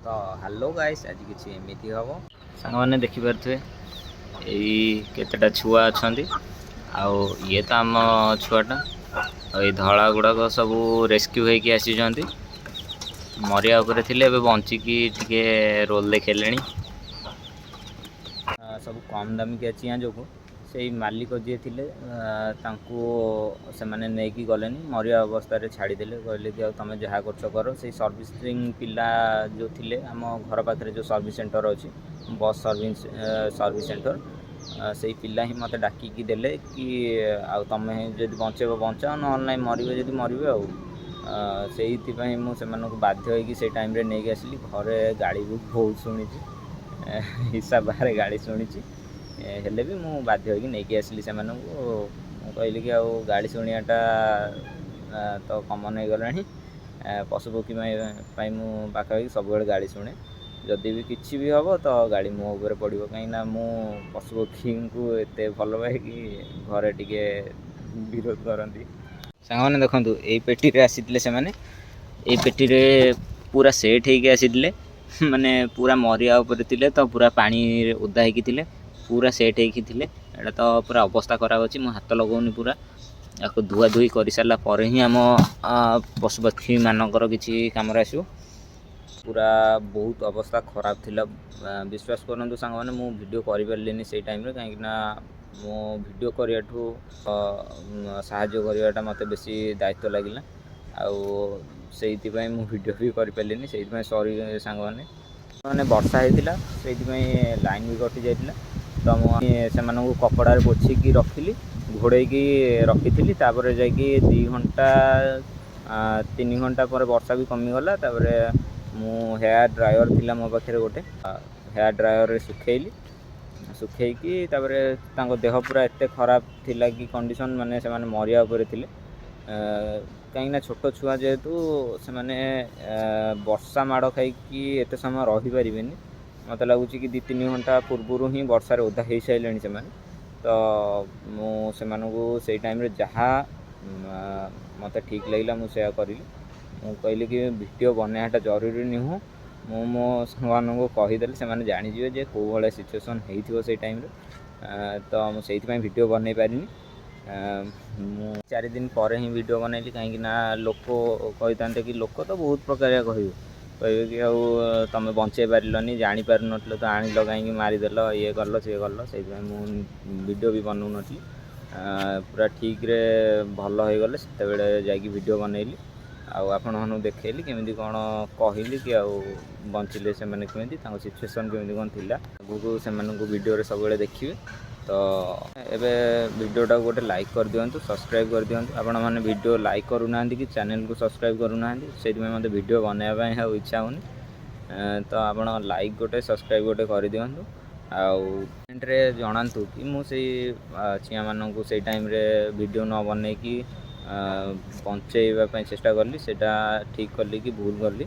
तो hello guys आज किसी एमती हम सांग मैंने देखिपे केतेटा छुआ अच्छा आउ ये तो आम छुआटा ये धला गुड़ाक सब रेस्क्यू होगी आसी मरिया उपरे थिले बंचिकी टिके रोल देखले सब कम दामिकिया चिआँ जो से मालिक जी थे से नहीं गले मरिया अवस्था छाड़ीदे कहले कि तुम जहाँ कर से सर्विसिंग पिला जो थे आम घर पाखे जो सर्विस सेंटर अच्छी बस सर्विस सेंटर से पिला ही मत डाकिकी देले कि तुम जब बचेब बचाओ ना मरवे जब मरवे से मुझे बाध्य हो टाइम नहीं आसली घरे गाड़ी भी बहुत शुणी हिसाब बाहर गाड़ी शुणी हेले भी मु बाध्य होगी नहीं आसली से कहली कि गाड़ी शुणियाटा तो कमन हो गला पशुपक्षी पाखापाखि सब गाड़ी शुणे जदि भी किसी भी हम तो गाड़ी मो उपर पड़ो कहीं मु पशुपक्षी को एत भल पाए कि घरे टिके विरोध करती सांग मैंने देखूँ यही पेटी आसी से पेटी पूरा सेट होगी आसी माने पूरा मरिया उपर थे तो पूरा पानी ओदा होती पूरा सेट होती एटा तो पूरा अवस्था खराब अच्छी मो हाथ लगौनी पूरा या धुआ धुई कर सारा पर ही आम पशुपक्षी मानकर किसी कम आसो पूरा बहुत अवस्था खराब थिला विश्वास करूँ सांग मैंने मु वीडियो करें से टाइम कहीं मो वीडियो करने साहाଯ୍ୟ करवाटा मत बेसी दायित्व लगे से मु वीडियो भी करें से सॉरी सांग मैंने वर्षा होता से लाइन भी कटि जाता तो मुझे कपड़ा पोछिकी रखिली घोड़े रखी थी तापर जा 2 घंटा 3 घंटा पर वर्षा भी कमीगला मु हेयर ड्रायर थिला मो पाखे गोटे हेयर ड्रायर सुखेली सुखैकी देह पूरा एत खराब थिला कि कंडीशन माने से माने मरिया उपरे थिले कहीं छोट छुआ जेहेतु से माने वर्षा माड़ खाई एत समय रही पारे मत लगुच कि 2-3 घंटा पूर्व ही वर्षार ओदा हो सारे से तो मुझे टाइम जहाँ मत ठीक लगे मुझे करी मु कहली कि वीडियो बनाटा जरूरी नुह मु मो सामान कहीदे से जानीजे जे कौ भाया सिचुएसन हो टाइम तो मुझे वीडियो बन पारि 4 दिन पर ही वीडियो बनैली कहीं लोक कही कि लोक तो बहुत प्रकार कहे कि तुम बचे पारे जापार नो तो आणिल कहीं मारिदेल ये कल सी कल से वीडियो भी बनाऊ नी पूरा ठीक रे भल हो गले से जाइए बनैली आपण देखली केमी कौन कहली कि बंचिले से केमी सिचुएसन केमी कौन थी आगू से वीडियो सब देखिए तो एबे वीडियोटा गोटे लाइक कर दिंतु सब्सक्राइब कर दिंतु आपण मैंने वीडियो लाइक करूना कि चैनल को सब्सक्राइब करूना से मत वीडियो बनवाई इच्छा होनी तो आपण लाइक गोटे सब्सक्राइब गोटे कर दिंतु आउे जनातु कि मुझे चिया मानू से टाइम वीडियो न बनई कि बंचेवाई चेष्टा कली से ठीक कली कि भूल कली